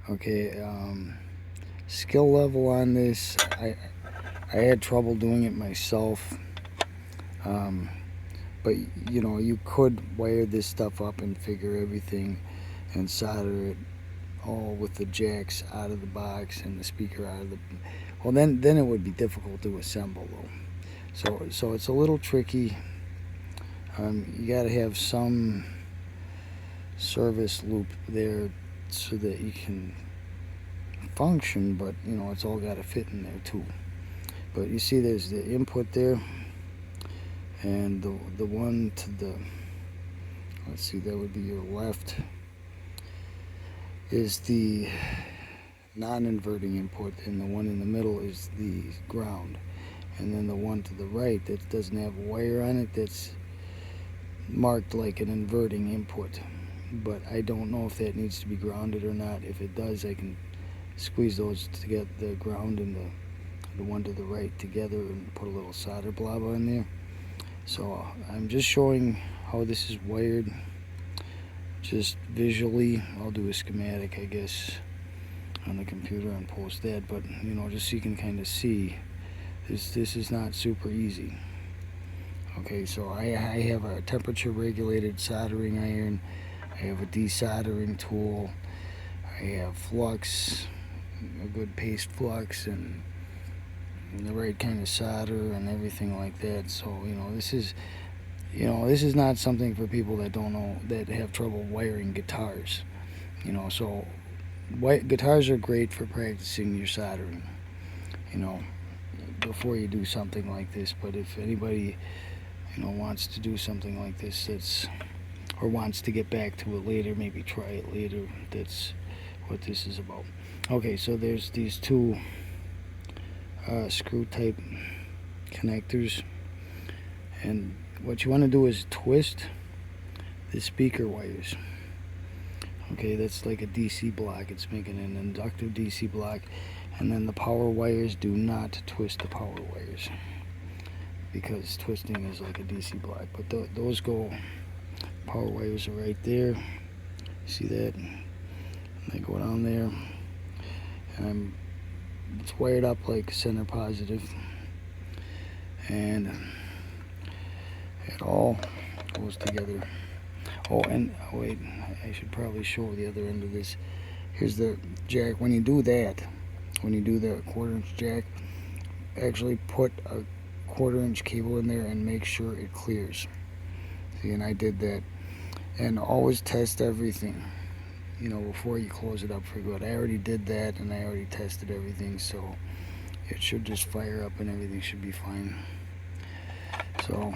Okay, skill level on this, I had trouble doing it myself. Um, but you know, you could wire this stuff up and figure everything and solder it all with the jacks out of the box and the speaker out of the. Well, then it would be difficult to assemble though. So it's a little tricky. You got to have some service loop there so that you can function, but you know it's all got to fit in there too. But you see, there's the input there, and the one to the, let's see, that would be your left, is the non-inverting input, and the one in the middle is the ground. And then the one to the right that doesn't have a wire on it, that's marked like an inverting input. But I don't know if that needs to be grounded or not. If it does, I can squeeze those to get the ground and the one to the right together and put a little solder blob on there. So I'm just showing how this is wired, just visually. I'll do a schematic, I guess, on the computer and post that, but you know, just so you can kind of see, this is not super easy. Okay, so I have a temperature regulated soldering iron, I have a desoldering tool, I have flux, a good paste flux, and the right kind of solder and everything like that. So you know, this is not something for people that don't know, that have trouble wiring guitars. You know, so guitars are great for practicing your soldering, you know, before you do something like this. But if anybody, you know, wants to do something like this, or wants to get back to it later, maybe try it later, that's what this is about. Okay, so there's these two screw type connectors, and what you want to do is twist the speaker wires. Okay, that's like a DC block. It's making an inductive DC block. And then the power wires, do not twist the power wires, because twisting is like a DC block. But those go, power wires are right there. See that? They go down there. And it's wired up like center positive. And it all goes together. Oh, and wait, I should probably show the other end of this. Here's the jack. When you do that, when you do the 1/4-inch jack, actually put a 1/4-inch cable in there and make sure it clears. See, and I did that. And always test everything, you know, before you close it up for good. I already did that, and I already tested everything, so it should just fire up and everything should be fine. So